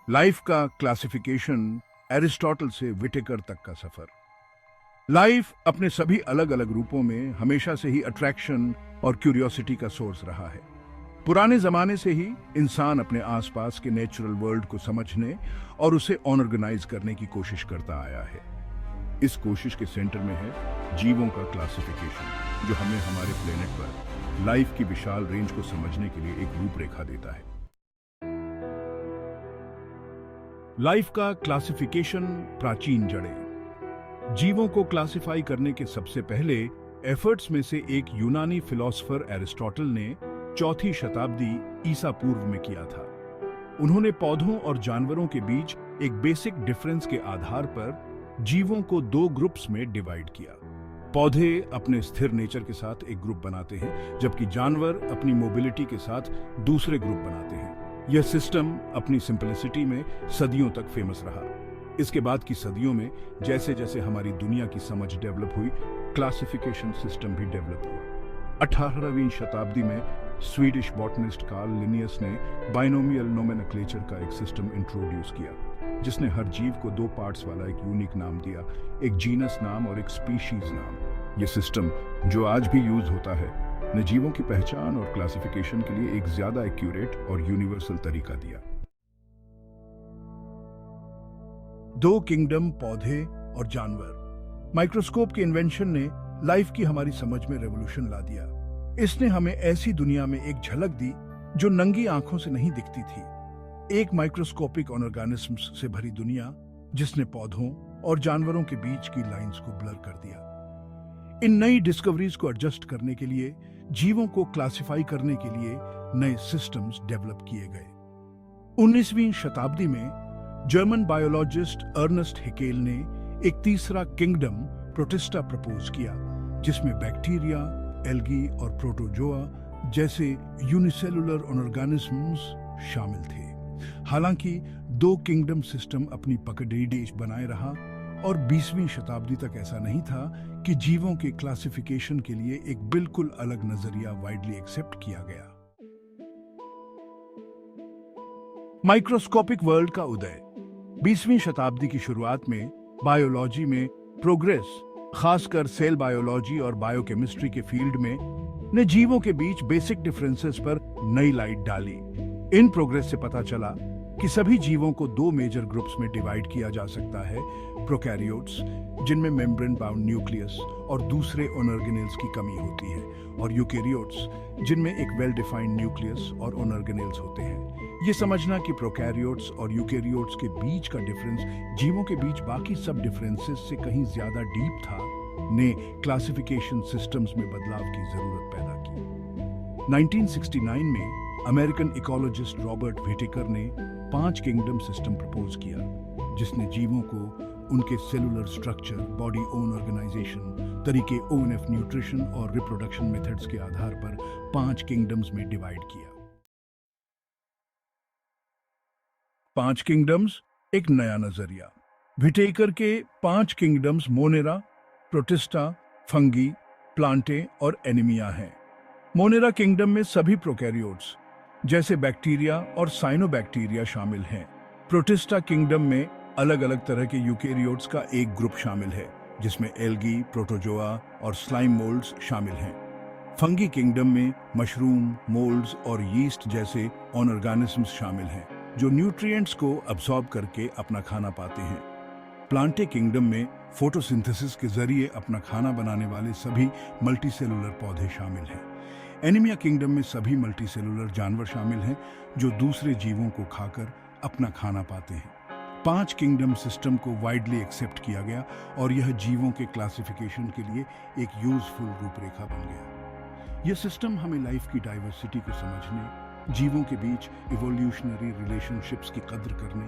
Life का classification, Aristotle से Whittaker तक का सफर। लाइफ अपने सभी अलग अलग रूपों में हमेशा से ही अट्रैक्शन और क्यूरियोसिटी का सोर्स रहा है। पुराने जमाने से ही इंसान अपने आसपास के नेचुरल वर्ल्ड को समझने और उसे ऑर्गेनाइज करने की कोशिश करता आया है। इस कोशिश के सेंटर में है जीवों का क्लासिफिकेशन, जो हमें हमारे प्लेनेट पर लाइफ की विशाल रेंज को समझने के लिए एक रूपरेखा देता है। लाइफ का क्लासिफिकेशन प्राचीन जड़ें। जीवों को क्लासिफाई करने के सबसे पहले एफर्ट्स में से एक यूनानी फिलोसोफर एरिस्टोटल ने 4वीं शताब्दी ईसा पूर्व में किया था। उन्होंने पौधों और जानवरों के बीच एक बेसिक डिफरेंस के आधार पर जीवों को 2 ग्रुप्स में डिवाइड किया। पौधे अपने स्थिर नेचर के साथ एक ग्रुप बनाते हैं, जबकि जानवर अपनी मोबिलिटी के साथ दूसरे ग्रुप बनाते हैं। यह सिस्टम अपनी सिंपलिसिटी में सदियों तक फेमस रहा। इसके बाद की सदियों में जैसे जैसे हमारी दुनिया की समझ डेवलप हुई, क्लासिफिकेशन सिस्टम भी डेवलप हुआ। 18वीं शताब्दी में स्वीडिश बॉटनिस्ट कार्ल लिनियस ने बाइनोमियल नोमेनक्लेचर का एक सिस्टम इंट्रोड्यूस किया, जिसने हर जीव को 2 पार्ट्स वाला एक यूनिक नाम दिया, एक जीनस नाम और एक स्पीशीज नाम। यह सिस्टम, जो आज भी यूज होता है, ने जीवों की पहचान और क्लासिफिकेशन के लिए एक ज्यादा एक्यूरेट और यूनिवर्सल तरीका दिया। 2 किंगडम, पौधे और जानवर। माइक्रोस्कोप के इन्वेंशन ने लाइफ की हमारी समझ में रेवोल्यूशन ला दिया। इसने हमें ऐसी दुनिया में एक झलक दी जो नंगी आंखों से नहीं दिखती थी। एक माइक्रोस्कोपिक ऑर्गेनिज्म्स से भरी दुनिया, जिसने पौधों और जानवरों के बीच की लाइंस को ब्लर कर दिया। इन नई डिस्कवरीज को एडजस्ट करने के लिए, जीवों को क्लासिफाई करने के लिए नए सिस्टम्स डेवलप किए गए। 19वीं शताब्दी में जर्मन बायोलॉजिस्ट अर्नेस्ट हैकेल ने एक तीसरा किंगडम, प्रोटिस्टा, प्रपोज किया, जिसमें बैक्टीरिया, एल्गी और प्रोटोजोआ जैसे यूनिसेलुलर ऑर्गेनिजम्स शामिल थे। हालांकि 2 किंगडम सिस्टम अपनी पकड़ बनाए रहा, और 20वीं शताब्दी तक ऐसा नहीं था कि जीवों के क्लासिफिकेशन के लिए एक बिल्कुल अलग नजरिया वाइडली एक्सेप्ट किया गया। माइक्रोस्कोपिक वर्ल्ड का उदय। 20वीं शताब्दी की शुरुआत में बायोलॉजी में प्रोग्रेस, खासकर सेल बायोलॉजी और बायोकेमिस्ट्री के फील्ड में, ने जीवों के बीच बेसिक डिफरेंसेस पर नई लाइट डाली। इन प्रोग्रेस से पता चला कि सभी जीवों को 2 मेजर ग्रुप्स में डिवाइड किया जा सकता है। प्रोकैरियोट्स, जिनमें मेम्ब्रेन बाउंड न्यूक्लियस और दूसरे ऑर्गेनेल्स की कमी होती है, और यूकेरियोट्स, जिनमें एक वेल डिफाइंड न्यूक्लियस और ऑर्गेनेल्स होते हैं। ये समझना कि प्रोकैरियोट्स और यूकेरियोट्स के बीच का डिफरेंस जीवों के बीच बाकी सब डिफरेंसेस से कहीं ज्यादा डीप था, ने क्लासिफिकेशन सिस्टम्स में बदलाव की जरूरत पैदा की। 1969 में अमेरिकन इकोलॉजिस्ट रॉबर्ट व्हिटेकर ने 5 किंगडम सिस्टम प्रपोज किया, जिसने जीवों को उनके cellular structure, body on organisation, तरीके ONF न्यूट्रिशन और रिप्रोडक्शन मेथड्स के आधार पर 5 किंगडम्स में डिवाइड किया। 5 किंगडम्स, एक नया नजरिया। व्हिटेकर के 5 kingdoms Monera, protista, fungi, Plantae और एनीमिया हैं। मोनेरा किंगडम में सभी प्रोकैरियोट्स जैसे बैक्टीरिया और साइनोबैक्टीरिया शामिल हैं। प्रोटिस्टा किंगडम में अलग अलग तरह के यूकेरियोट्स का एक ग्रुप शामिल है, जिसमें एल्गी, प्रोटोजोआ और स्लाइम मोल्ड्स शामिल हैं। फंगी किंगडम में मशरूम, मोल्ड्स और यीस्ट जैसे ऑर्गेनिजम्स शामिल हैं, जो न्यूट्रिएंट्स को अब्सॉर्ब करके अपना खाना पाते हैं। प्लांटे किंगडम में फोटोसिंथेसिस के जरिए अपना खाना बनाने वाले सभी मल्टीसेलुलर पौधे शामिल हैं। एनीमिया किंगडम में सभी मल्टीसेलुलर जानवर शामिल हैं, जो दूसरे जीवों को खाकर अपना खाना पाते हैं। 5 किंगडम सिस्टम को वाइडली एक्सेप्ट किया गया, और यह जीवों के क्लासिफिकेशन के लिए एक यूजफुल रूपरेखा बन गया। यह सिस्टम हमें लाइफ की डाइवर्सिटी को समझने, जीवों के बीच इवोल्यूशनरी रिलेशनशिप्स की कद्र करने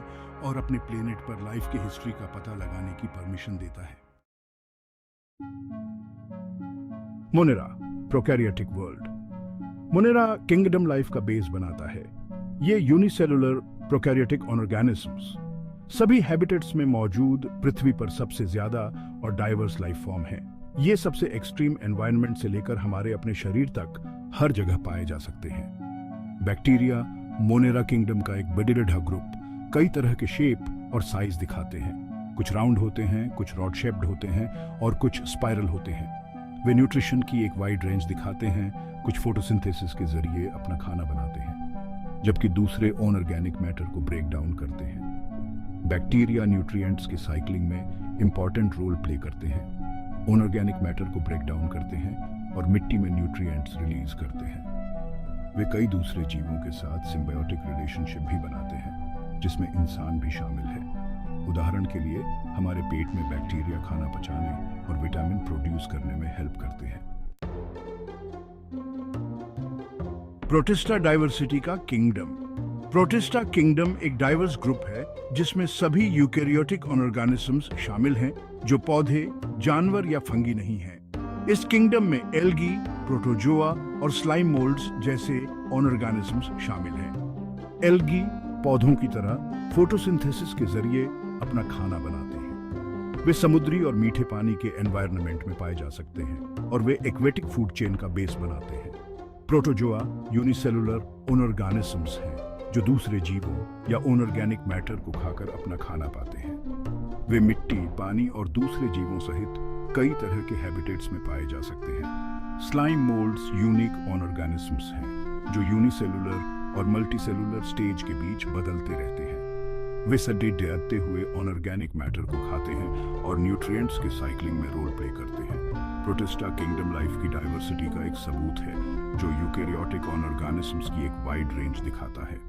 और अपने प्लेनेट पर लाइफ की हिस्ट्री का पता लगाने की परमिशन देता है। Monera, prokaryotic world. Monera kingdom life का बेस बनाता है। ये यूनिसेलुलर प्रोकैरियोटिक ऑर्गेनिजम्स सभी हैबिटेट्स में मौजूद पृथ्वी पर सबसे ज्यादा और डाइवर्स लाइफ फॉर्म है। ये सबसे एक्सट्रीम एनवायरनमेंट से लेकर हमारे अपने शरीर तक हर जगह पाए जा सकते हैं। बैक्टीरिया, मोनेरा किंगडम का एक बड़िरढ़ा ग्रुप, कई तरह के शेप और साइज दिखाते हैं। कुछ राउंड होते हैं, कुछ रॉड शेप्ड होते हैं और कुछ स्पाइरल होते हैं। वे न्यूट्रिशन की एक वाइड रेंज दिखाते हैं। कुछ फोटोसिंथेसिस के जरिए अपना खाना बनाते हैं, जबकि दूसरे अनऑर्गेनिक मैटर को ब्रेक डाउन करते हैं। बैक्टीरिया न्यूट्रिएंट्स के साइक्लिंग में इंपॉर्टेंट रोल प्ले करते हैं। अनऑर्गेनिक मैटर को ब्रेक डाउन करते हैं और मिट्टी में न्यूट्रिएंट्स रिलीज करते हैं। वे कई दूसरे जीवों के साथ सिम्बायोटिक रिलेशनशिप भी बनाते हैं, जिसमें इंसान भी शामिल है। उदाहरण के लिए हमारे पेट में बैक्टीरिया खाना पचाने और विटामिन प्रोड्यूस करने में हेल्प करते हैं। प्रोटिस्टा डाइवर्सिटी का किंगडम। प्रोटिस्टा किंगडम एक डाइवर्स ग्रुप है जिसमें सभी यूकेरियोटिक ऑर्गेनिजम्स शामिल हैं जो पौधे, जानवर या फंगी नहीं हैं। इस किंगडम में एल्गी, प्रोटोजोआ और स्लाइम मोल्ड्स जैसे ऑर्गेनिजम्स शामिल हैं। एल्गी पौधों की तरह फोटोसिंथेसिस के जरिए अपना खाना बनाते हैं। वे समुद्री और मीठे पानी के एनवायरनमेंट में पाए जा सकते हैं और वे एक्वेटिक फूड चेन का बेस बनाते हैं। प्रोटोजोआ यूनिसेलुलर ऑर्गेनिजम्स हैं जो दूसरे जीवों या अनऑर्गेनिक मैटर को खाकर अपना खाना पाते हैं। वे मिट्टी, पानी और दूसरे जीवों सहित कई तरह के हैबिटेट्स में पाए जा सकते हैं। स्लाइम मोल्ड्स यूनिक ऑर्गेनिजम्स हैं जो यूनिसेलुलर और मल्टीसेलुलर स्टेज के बीच बदलते रहते हैं। वे सड्डे डरते हुए अनऑर्गेनिक मैटर को खाते हैं और न्यूट्रिएंट्स के साइक्लिंग में रोल प्ले करते हैं। प्रोटिस्टा किंगडम लाइफ की डाइवर्सिटी का एक सबूत है जो यूकेरियोटिक ऑर्गेनिजम्स की एक वाइड रेंज दिखाता है।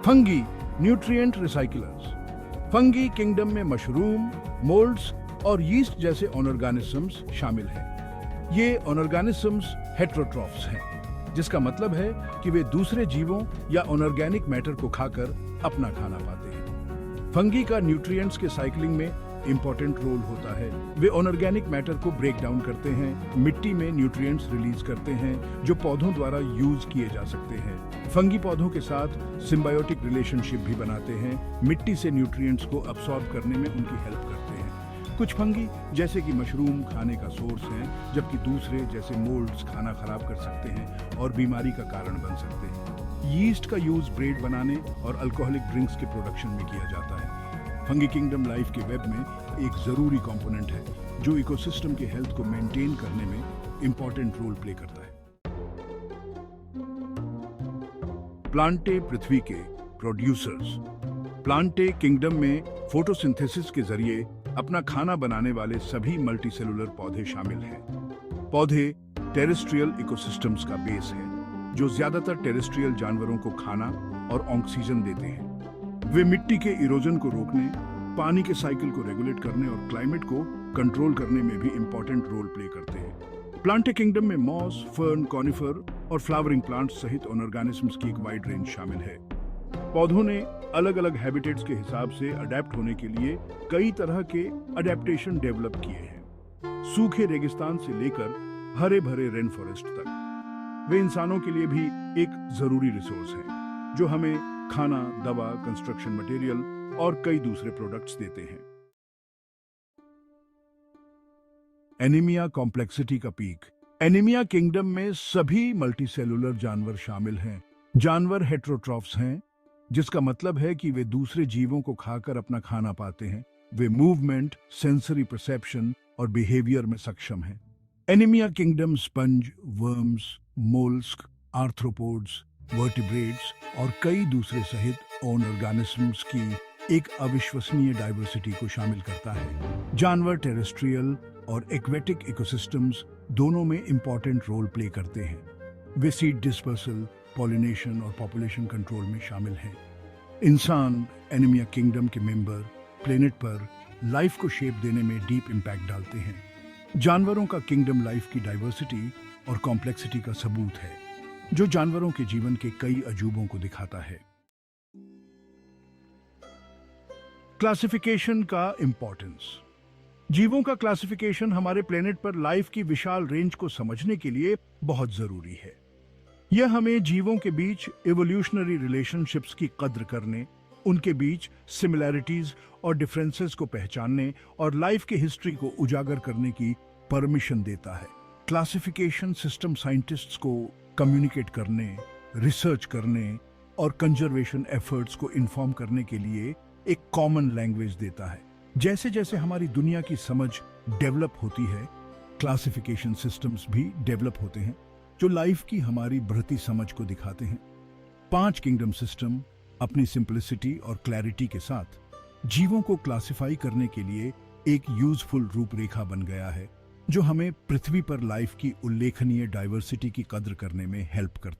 Fungi nutrient recyclers. Fungi kingdom में मशरूम, मोल्ड्स और यीस्ट जैसे ऑर्गेनिजम्स शामिल हैं। ये ऑर्गेनिजम्स हेटेरोट्रॉफ्स हैं, जिसका मतलब है कि वे दूसरे जीवों या अनऑर्गेनिक मैटर को खाकर अपना खाना पाते हैं। फंगी का न्यूट्रिएंट्स के साइक्लिंग में इंपॉर्टेंट रोल होता है। वे अनऑर्गेनिक मैटर को ब्रेक डाउन करते हैं, मिट्टी में न्यूट्रिएंट्स रिलीज करते हैं जो पौधों द्वारा यूज किए जा सकते हैं। फंगी पौधों के साथ सिम्बायोटिक रिलेशनशिप भी बनाते हैं, मिट्टी से न्यूट्रिएंट्स को अब्सॉर्ब करने में उनकी हेल्प करते हैं। कुछ फंगी जैसे कि मशरूम खाने का सोर्स हैं, जबकि दूसरे जैसे मोल्ड्स खाना खराब कर सकते हैं और बीमारी का कारण बन सकते हैं। यीस्ट का यूज ब्रेड बनाने और अल्कोहलिक ड्रिंक्स के प्रोडक्शन में किया जाता है। फंगी किंगडम लाइफ के वेब में एक जरूरी कंपोनेंट है जो इकोसिस्टम के हेल्थ को मेंटेन करने में इंपॉर्टेंट रोल प्ले करता है। प्लांटे पृथ्वी के प्रोड्यूसर्स। प्लांटे किंगडम में फोटोसिंथेसिस के जरिए अपना खाना बनाने वाले सभी मल्टीसेलुलर पौधे शामिल हैं। पौधे टेरेस्ट्रियल इकोसिस्टम्स का बेस है जो ज्यादातर टेरेस्ट्रियल जानवरों को खाना और ऑक्सीजन देते हैं। वे मिट्टी के इरोजन को रोकने, पानी के साइकिल को रेगुलेट करने और क्लाइमेट को कंट्रोल करने में भी इंपॉर्टेंट रोल प्ले करते हैं। प्लांटे किंगडम में मॉस, फर्न, कॉनिफर और फ्लावरिंग प्लांट्स सहित ऑर्गेनिजम्स की एक वाइड रेंज शामिल है। पौधों ने अलग अलग हैबिटेट्स के हिसाब से अडेप्ट होने के लिए कई तरह के अडेप्टेशन डेवलप किए हैं, सूखे रेगिस्तान से लेकर हरे भरे रेन फॉरेस्ट तक। वे इंसानों के लिए भी एक जरूरी रिसोर्स है जो हमें खाना, दवा, कंस्ट्रक्शन मटेरियल और कई दूसरे प्रोडक्ट्स देते हैं। एनीमिया कॉम्प्लेक्सिटी का पीक। एनीमिया किंगडम में सभी मल्टीसेलुलर जानवर शामिल हैं। जानवर हेटेरोट्रॉफ्स हैं, जिसका मतलब है कि वे दूसरे जीवों को खाकर अपना खाना पाते हैं। वे मूवमेंट, सेंसरी परसेप्शन और बिहेवियर में सक्षम हैं। Anaemia kingdom sponge, worms, mollusc, arthropods, vertebrates और कई दूसरे सहित ऑर्गेनिजम्स की एक अविश्वसनीय डाइवर्सिटी को शामिल करता है। जानवर टेरेस्ट्रियल और एक्वेटिक इकोसिस्टम्स दोनों में इंपॉर्टेंट रोल प्ले करते हैं। वे सीड डिस्पर्सल, पॉलिनेशन और पॉपुलेशन कंट्रोल में शामिल हैं। इंसान एनीमिया किंगडम के मेंबर प्लेनेट पर लाइफ को शेप देने में डीप इम्पैक्ट डालते हैं। जानवरों का किंगडम लाइफ की डाइवर्सिटी और कॉम्प्लेक्सिटी का सबूत है, जो जानवरों के जीवन के कई अजूबों को दिखाता है। क्लासिफिकेशन का इंपॉर्टेंस। जीवों का क्लासिफिकेशन हमारे प्लेनेट पर लाइफ की विशाल रेंज को समझने के लिए बहुत जरूरी है। यह हमें जीवों के बीच इवोल्यूशनरी रिलेशनशिप्स की कद्र करने, उनके बीच सिमिलैरिटीज और डिफरेंसेस को पहचानने और लाइफ की हिस्ट्री को उजागर करने की परमिशन देता है। क्लासिफिकेशन सिस्टम साइंटिस्ट्स को कम्युनिकेट करने, रिसर्च करने और कंजर्वेशन एफर्ट्स को इन्फॉर्म करने के लिए एक कॉमन लैंग्वेज देता है। जैसे जैसे हमारी दुनिया की समझ डेवलप होती है, क्लासिफिकेशन सिस्टम्स भी डेवलप होते हैं जो लाइफ की हमारी बढ़ती समझ को दिखाते हैं। 5 किंगडम सिस्टम अपनी सिंपलिसिटी और क्लैरिटी के साथ जीवों को क्लासिफाई करने के लिए एक यूजफुल रूपरेखा बन गया है जो हमें पृथ्वी पर लाइफ की उल्लेखनीय डाइवर्सिटी की कद्र करने में हेल्प करता है।